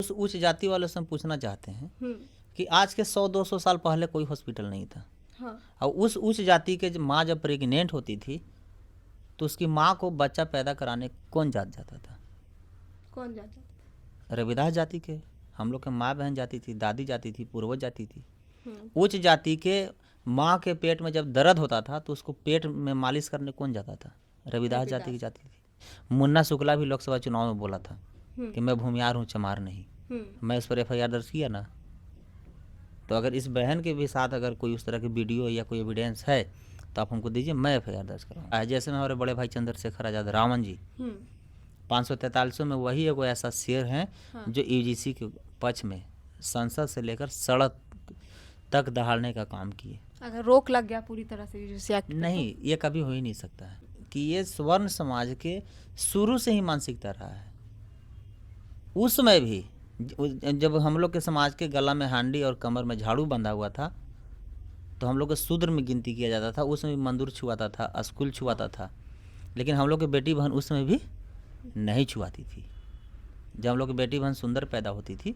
उस उच्च जाति वालों से हम पूछना चाहते हैं हम्म। कि आज के 100-200 साल पहले कोई हॉस्पिटल नहीं था। हाँ। और उस उच्च जाति के माँ जब प्रेग्नेंट होती थी तो उसकी माँ को बच्चा पैदा कराने कौन जाता था? कौन जाता था? रविदास जाति के। हम लोग के माँ बहन जाती थी, दादी जाती थी, पूर्वज जाती थी। हम्म। उच्च जाति के माँ के पेट में जब दर्द होता था तो उसको पेट में मालिश करने कौन जाता था? रविदास जाति की जाती थी। मुन्ना शुक्ला भी लोकसभा चुनाव में बोला था कि मैं भूमियार हूँ, चमार नहीं। मैं इस पर एफआईआर दर्ज किया ना। तो अगर इस बहन के भी साथ अगर कोई उस तरह की वीडियो या कोई एविडेंस है तो आप हमको दीजिए, मैं एफआईआर दर्ज कराऊंगा। जैसे में हमारे बड़े भाई चंद्रशेखर आज़ाद रावण जी 543 में वही एगो ऐसा शेर हैं जो यूजीसी के पक्ष में संसद से लेकर सड़क तक दहाड़ने का काम किए। अगर रोक लग गया पूरी तरह से यूजीसी एक्ट पे नहीं, ये कभी हो ही नहीं सकता है कि ये स्वर्ण समाज के शुरू से ही मानसिकता रहा है। उसमें भी जब हम लोग के समाज के गला में हांडी और कमर में झाड़ू बंधा हुआ था तो हम लोग को शूद्र में गिनती किया जाता था। उसमें भी मंदिर छुआता था, स्कूल छुआता था, लेकिन हम लोग की बेटी बहन उसमें भी नहीं छुआती थी। जब हम लोग की बेटी बहन सुंदर पैदा होती थी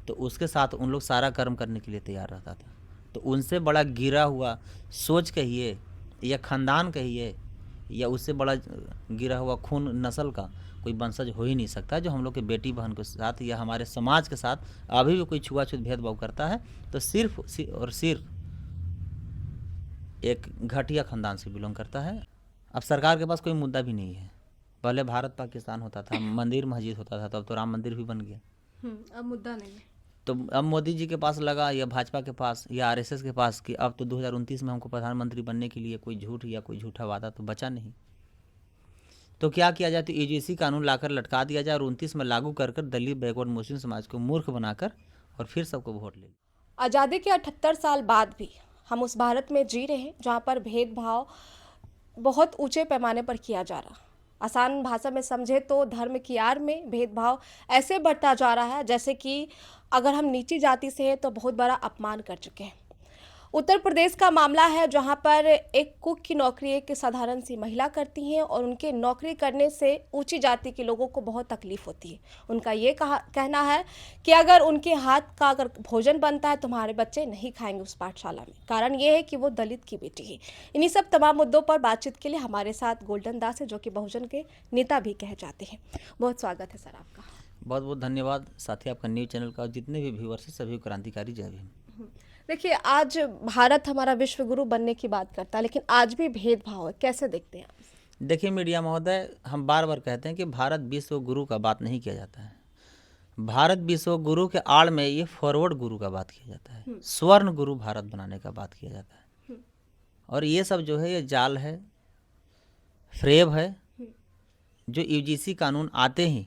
तो उसके साथ उन लोग सारा कर्म करने के लिए तैयार रहता था। तो उनसे बड़ा गिरा हुआ सोच कहिए या ख़ानदान कहिए या उससे बड़ा गिरा हुआ खून नस्ल का कोई वंशज हो ही नहीं सकता जो हम लोग के बेटी बहन के साथ या हमारे समाज के साथ अभी भी कोई छुआछूत भेदभाव करता है तो सिर्फ और सिर्फ एक घटिया ख़ानदान से बिलोंग करता है। अब सरकार के पास कोई मुद्दा भी नहीं है। पहले भारत पाकिस्तान होता था, मंदिर मस्जिद होता था, तो अब तो राम मंदिर भी बन गया। अब मुद्दा नहीं है। तो अब मोदी जी के पास लगा या भाजपा के पास या आरएसएस के पास कि अब तो 2029 में हमको प्रधानमंत्री बनने के लिए कोई झूठ या कोई झूठा वादा तो बचा नहीं। तो क्या किया जाए, तो यूजीसी कानून लाकर लटका दिया जाए और 29 में लागू कर दलित बैकवर्ड मुस्लिम समाज को मूर्ख बनाकर और फिर सबको वोट ले। आज़ादी के 78 साल बाद भी हम उस भारत में जी रहे हैं जहाँ पर भेदभाव बहुत ऊंचे पैमाने पर किया जा रहा। आसान भाषा में समझे तो धर्म की आड़ में भेदभाव ऐसे बढ़ता जा रहा है जैसे कि अगर हम नीची जाति से हैं तो बहुत बड़ा अपमान कर चुके हैं। उत्तर प्रदेश का मामला है जहां पर एक कुक की नौकरी एक साधारण सी महिला करती हैं और उनके नौकरी करने से ऊंची जाति के लोगों को बहुत तकलीफ होती है। उनका ये कहना है कि अगर उनके हाथ का अगर भोजन बनता है तो हमारे बच्चे नहीं खाएंगे उस पाठशाला में। कारण ये है कि वो दलित की बेटी है। इन्हीं सब तमाम मुद्दों पर बातचीत के लिए हमारे साथ गोल्डन दास है जो कि बहुजन के नेता भी कहे जाते हैं। बहुत स्वागत है सर आपका। बहुत बहुत धन्यवाद साथी आपका न्यूज़ चैनल का, जितने भी व्यूअर्स हैं सभी क्रांतिकारी जय भीम। देखिए, आज भारत हमारा विश्व गुरु बनने की बात करता है लेकिन आज भी भेदभाव है, कैसे देखते हैं आप? देखिए मीडिया महोदय, हम बार बार कहते हैं कि भारत विश्व गुरु का बात नहीं किया जाता है। भारत विश्व गुरु के आड़ में ये फॉरवर्ड गुरु का बात किया जाता है, स्वर्ण गुरु भारत बनाने का बात किया जाता है। और ये सब जो है ये जाल है, फ्रेब है, जो यूजीसी कानून आते ही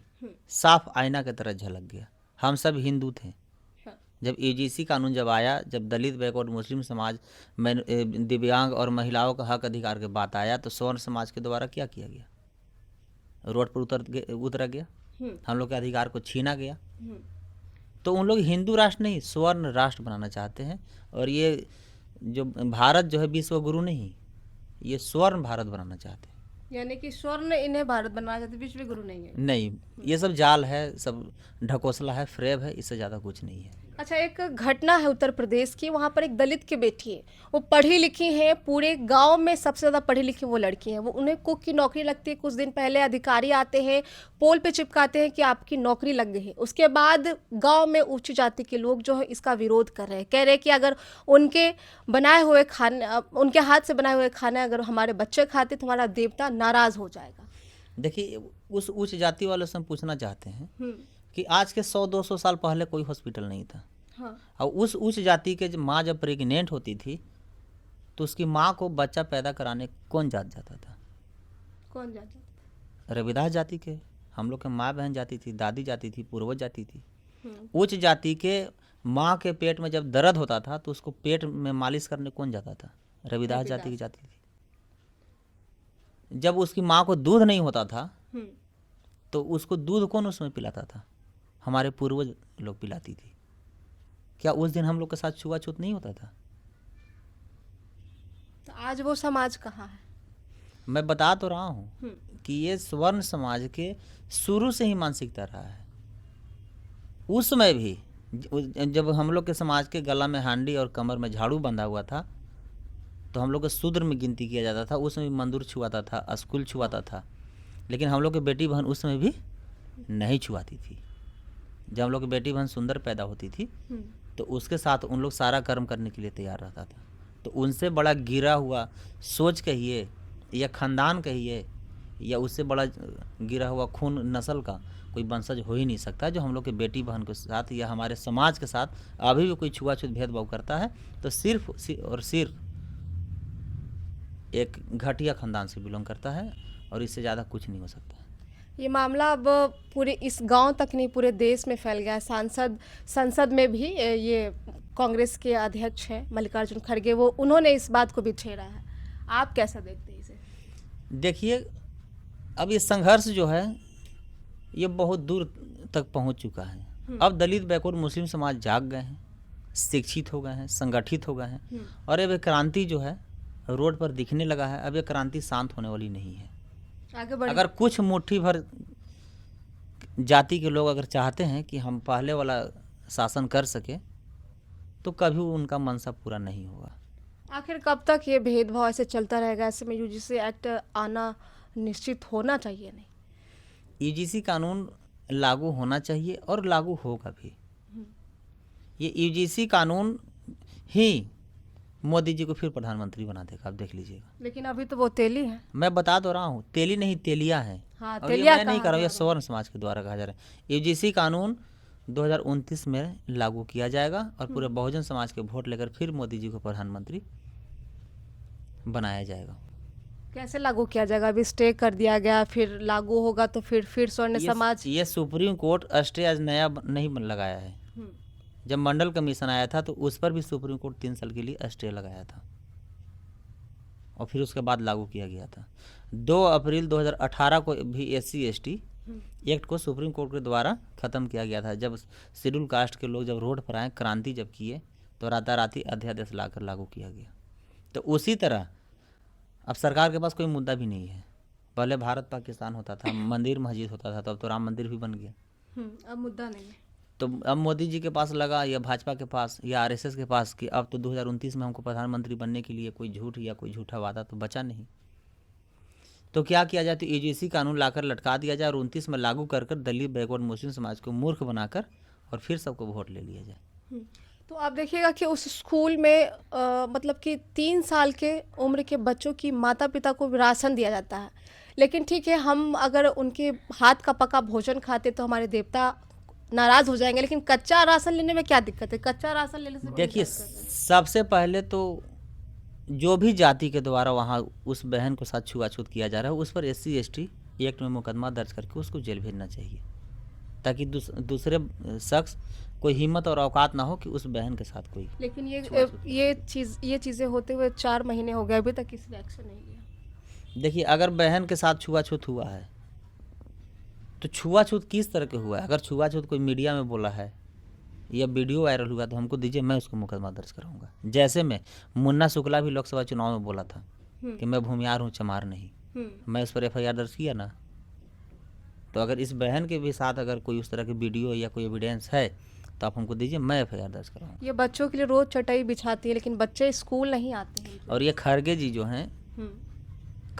साफ आईना की तरह झलक गया। हम सब हिंदू थे जब यूजीसी कानून जब आया, जब दलित बैकवर्ड मुस्लिम समाज में दिव्यांग और महिलाओं का हक अधिकार की बात आया तो स्वर्ण समाज के द्वारा क्या किया गया? रोड पर उतरा गया, हम लोग के अधिकार को छीना गया। तो उन लोग हिंदू राष्ट्र नहीं स्वर्ण राष्ट्र बनाना चाहते हैं। और ये जो भारत जो है विश्व गुरु नहीं, ये स्वर्ण भारत बनाना चाहते हैं। यानी कि स्वर्ण इन्हें भारत बनाना चाहते, विश्व गुरु नहीं है। नहीं, ये सब जाल है, सब ढकोसला है, फ्रेब है, इससे ज़्यादा कुछ नहीं है। अच्छा, एक घटना है उत्तर प्रदेश की, वहाँ पर एक दलित की बेटी है, वो पढ़ी लिखी है, पूरे गांव में सबसे ज़्यादा पढ़ी लिखी वो लड़की है। वो उन्हें कुक की नौकरी लगती है। कुछ दिन पहले अधिकारी आते हैं, पोल पे चिपकाते हैं कि आपकी नौकरी लग गई है। उसके बाद गांव में ऊंची जाति के लोग जो है इसका विरोध कर रहे हैं, कह रहे हैं कि अगर उनके बनाए हुए खाने, उनके हाथ से बनाए हुए खाने अगर हमारे बच्चे खाते तो हमारा देवता नाराज़ हो जाएगा। देखिए, उस उच्च जाति वालों से हम पूछना चाहते हैं कि आज के 100-200 साल पहले कोई हॉस्पिटल नहीं था। और उस उच्च जाति के माँ जब प्रेग्नेंट होती थी तो उसकी माँ को बच्चा पैदा कराने कौन जाता था? कौन जाता था? रविदास जाति के। हम लोग के माँ बहन जाती थी, दादी जाती थी, पूर्वज जाती थी। उच्च जाति के माँ के पेट में जब दर्द होता था तो उसको पेट में मालिश करने कौन जाता था? रविदास जाति की जाती थी। जब उसकी माँ को दूध नहीं होता था तो उसको दूध कौन उसमें पिलाता था? हमारे पूर्वज लोग पिलाती थी। क्या उस दिन हम लोग के साथ छुआछूत नहीं होता था? तो आज वो समाज कहाँ है? मैं बता तो रहा हूँ कि ये स्वर्ण समाज के शुरू से ही मानसिकता रहा है। उस समय भी जब हम लोग के समाज के गला में हांडी और कमर में झाड़ू बंधा हुआ था तो हम लोग के शूद्र में गिनती किया जाता था। उस समय मंदिर छुआता था, स्कूल छुआता था, लेकिन हम लोग के बेटी बहन उस समय भी नहीं छुआती थी। जब हम लोग की बेटी बहन सुंदर पैदा होती थी तो उसके साथ उन लोग सारा कर्म करने के लिए तैयार रहता था। तो उनसे बड़ा गिरा हुआ सोच कहिए या खानदान कहिए या उससे बड़ा गिरा हुआ खून नस्ल का कोई वंशज हो ही नहीं सकता जो हम लोग के बेटी बहन के साथ या हमारे समाज के साथ अभी भी कोई छुआछूत भेदभाव करता है तो सिर्फ और सिर्फ एक घटिया खानदान से बिलोंग करता है और इससे ज़्यादा कुछ नहीं हो सकता। ये मामला अब पूरे इस गांव तक नहीं पूरे देश में फैल गया है। संसद में भी ये कांग्रेस के अध्यक्ष हैं मल्लिकार्जुन खड़गे, वो उन्होंने इस बात को भी छेड़ा है। आप कैसा देखते हैं इसे? देखिए, अब ये संघर्ष जो है ये बहुत दूर तक पहुंच चुका है। अब दलित बैकवर्ड मुस्लिम समाज जाग गए हैं, शिक्षित हो गए हैं, संगठित हो गए हैं और अब ये क्रांति जो है रोड पर दिखने लगा है। अब ये क्रांति शांत होने वाली नहीं है। आगे बढ़ अगर कुछ मुट्ठी भर जाति के लोग अगर चाहते हैं कि हम पहले वाला शासन कर सके तो कभी उनका मनसा पूरा नहीं होगा। आखिर कब तक ये भेदभाव ऐसे चलता रहेगा? ऐसे में यूजीसी एक्ट आना निश्चित होना चाहिए नहीं? यूजीसी कानून लागू होना चाहिए और लागू होगा भी। ये यूजीसी कानून ही मोदी जी को फिर प्रधानमंत्री बना देगा, आप देख लीजिएगा। लेकिन अभी तो वो तेली है। मैं बता तो रहा हूँ, तेली नहीं तेलिया है। हाँ, और ये तेलिया मैं नहीं कहा कर रहा हूँ, ये जा सवर्ण समाज के द्वारा कहा जा रहा है। यूजीसी कानून 2029 में लागू किया जाएगा और पूरे बहुजन समाज के वोट लेकर फिर मोदी जी को प्रधानमंत्री बनाया जाएगा। कैसे लागू किया जाएगा? अभी स्टे कर दिया गया, फिर लागू होगा तो फिर स्वर्ण समाज। ये सुप्रीम कोर्ट स्टे आज नया नहीं लगाया है। जब मंडल कमीशन आया था तो उस पर भी सुप्रीम कोर्ट 3 साल के लिए स्टे लगाया था और फिर उसके बाद लागू किया गया था। 2 अप्रैल 2018 को भी SC/ST एक्ट को सुप्रीम कोर्ट के द्वारा ख़त्म किया गया था। जब शेड्यूल कास्ट के लोग जब रोड पर आए, क्रांति जब किए, तो राताराती अध्यादेश लाकर लागू किया गया। तो उसी तरह अब सरकार के पास कोई मुद्दा भी नहीं है। पहले भारत पाकिस्तान होता था, मंदिर मस्जिद होता था, तो अब तो राम मंदिर भी बन गया। अब मुद्दा नहीं है। तो अब मोदी जी के पास लगा या भाजपा के पास या RSS के पास कि अब तो 2029 में हमको प्रधानमंत्री बनने के लिए कोई झूठ या कोई झूठा वादा तो बचा नहीं। तो क्या किया जाए? तो यूजीसी कानून लाकर लटका दिया जाए और 29 में लागू कर दलित बैकवर्ड मुस्लिम समाज को मूर्ख बनाकर और फिर सबको वोट ले लिया जाए। तो आप देखिएगा कि उस स्कूल में मतलब कि 3 साल के उम्र के बच्चों की माता पिता को राशन दिया जाता है। लेकिन ठीक है, हम अगर उनके हाथ का पका भोजन खाते तो हमारे देवता नाराज हो जाएंगे, लेकिन कच्चा राशन लेने में क्या दिक्कत है? कच्चा राशन लेने से देखिए, सबसे पहले तो जो भी जाति के द्वारा वहाँ उस बहन के साथ छुआछूत किया जा रहा है उस पर SC/ST एक्ट में मुकदमा दर्ज करके उसको जेल भेजना चाहिए, ताकि दूसरे शख्स कोई हिम्मत और औकात ना हो कि उस बहन के साथ कोई। लेकिन ये चीज़ें होते हुए 4 महीने हो गए, अभी तक किसी ने एक्शन नहीं लिया। देखिए, अगर बहन के साथ छुआछूत हुआ है तो छुआछूत किस तरह के हुआ है? अगर छुआछूत कोई मीडिया में बोला है या वीडियो वायरल हुआ तो हमको दीजिए, मैं उसको मुकदमा दर्ज कराऊंगा। जैसे में मुन्ना शुक्ला भी लोकसभा चुनाव में बोला था कि मैं भूमियार हूँ, चमार नहीं, मैं उस पर FIR दर्ज किया ना। तो अगर इस बहन के भी साथ अगर कोई उस तरह की वीडियो या कोई एविडेंस है तो आप हमको दीजिए, मैं FIR दर्ज कराऊंगा। ये बच्चों के लिए रोज चटाई बिछाती है, लेकिन बच्चे स्कूल नहीं आते हैं। और ये खड़गे जी जो हैं,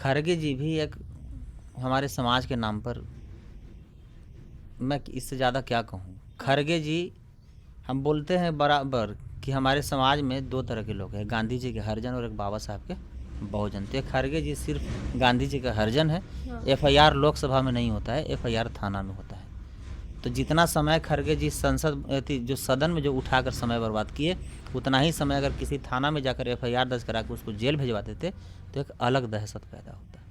खड़गे जी भी एक हमारे समाज के नाम पर, मैं इससे ज़्यादा क्या कहूँ। खड़गे जी, हम बोलते हैं बराबर कि हमारे समाज में 2 तरह के लोग हैं, गांधी जी के हरिजन और एक बाबा साहब के बहुजन। तो खड़गे जी सिर्फ गांधी जी का हरिजन है। FIR लोकसभा में नहीं होता है, FIR थाना में होता है। तो जितना समय खड़गे जी जो सदन में जो उठाकर समय बर्बाद किए, उतना ही समय अगर किसी थाना में जाकर FIR दर्ज करा के उसको जेल भिजवा देते तो एक अलग दहशत पैदा होता है।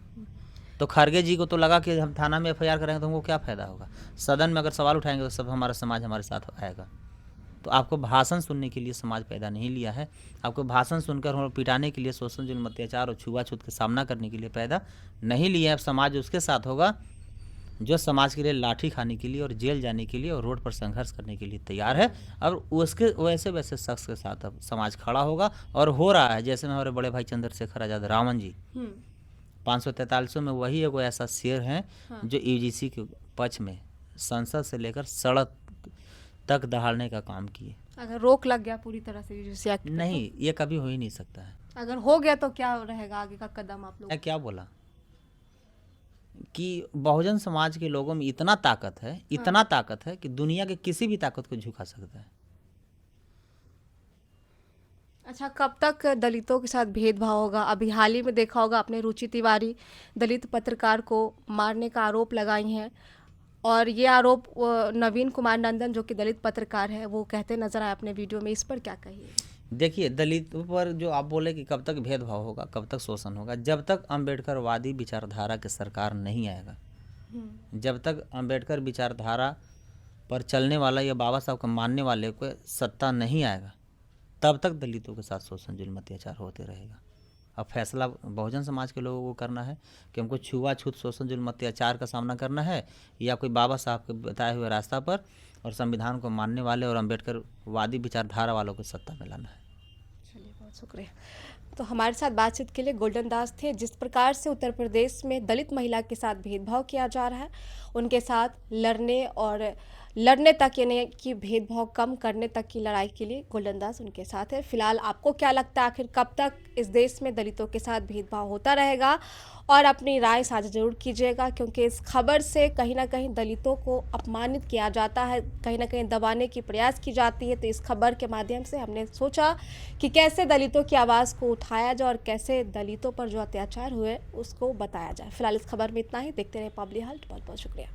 तो खड़गे जी को तो लगा कि हम थाना में FIR करेंगे तो हमको क्या फ़ायदा होगा, सदन में अगर सवाल उठाएंगे तो सब हमारा समाज हमारे साथ आएगा। तो आपको भाषण सुनने के लिए समाज पैदा नहीं लिया है, आपको भाषण सुनकर और पिटाने के लिए, शोषण जुल्म अत्याचार और छुआछूत का सामना करने के लिए पैदा नहीं लिया है। समाज उसके साथ होगा जो समाज के लिए लाठी खाने के लिए और जेल जाने के लिए और रोड पर संघर्ष करने के लिए तैयार है। और उसके वैसे शख्स के साथ अब समाज खड़ा होगा और हो रहा है। जैसे में हमारे बड़े भाई चंद्रशेखर आज़ाद रावण जी 543 में वही एगो ऐसा शेर हैं जो यूजीसी के पक्ष में संसद से लेकर सड़क तक दहाड़ने का काम किए। अगर रोक लग गया पूरी तरह से यूजीसी एक्ट पे, नहीं, ये कभी हो ही नहीं सकता है। तो अगर हो गया तो क्या रहेगा आगे का कदम आप लोग? मैं क्या बोला कि बहुजन समाज के लोगों में इतना ताकत है, इतना ताकत है कि दुनिया के किसी भी ताकत को झुका सकता है। अच्छा, कब तक दलितों के साथ भेदभाव होगा? अभी हाल ही में देखा होगा आपने, रुचि तिवारी दलित पत्रकार को मारने का आरोप लगाई हैं, और ये आरोप नवीन कुमार नंदन जो कि दलित पत्रकार है वो कहते नजर आए अपने वीडियो में। इस पर क्या कहिए? देखिए, दलितों पर जो आप बोले कि कब तक भेदभाव होगा, कब तक शोषण होगा, जब तक अम्बेडकरवादी विचारधारा की सरकार नहीं आएगा, जब तक अम्बेडकर विचारधारा पर चलने वाला या बाबा साहब को मानने वाले को सत्ता नहीं आएगा, तब तक दलितों के साथ शोषण जुल्म अत्याचार होते रहेगा। अब फैसला बहुजन समाज के लोगों को करना है कि हमको छुआछूत शोषण जुल्म अत्याचार का सामना करना है या कोई बाबा साहब के बताए हुए रास्ता पर और संविधान को मानने वाले और अम्बेडकरवादी विचारधारा वालों को सत्ता में लाना है। चलिए, बहुत शुक्रिया। तो हमारे साथ बातचीत के लिए गोल्डन दास थे। जिस प्रकार से उत्तर प्रदेश में दलित महिला के साथ भेदभाव किया जा रहा है, उनके साथ लड़ने तक, यानी कि भेदभाव कम करने तक की लड़ाई के लिए गोल्डन दास उनके साथ है। फिलहाल आपको क्या लगता है, आखिर कब तक इस देश में दलितों के साथ भेदभाव होता रहेगा? और अपनी राय साझा जरूर कीजिएगा, क्योंकि इस खबर से कहीं ना कहीं दलितों को अपमानित किया जाता है, कहीं ना कहीं दबाने की प्रयास की जाती है। तो इस खबर के माध्यम से हमने सोचा कि कैसे दलितों की आवाज़ को उठाया जाए और कैसे दलितों पर जो अत्याचार हुए उसको बताया जाए। फिलहाल इस खबर में इतना ही। देखते रहे पब्लिक हल्ट। बहुत बहुत शुक्रिया।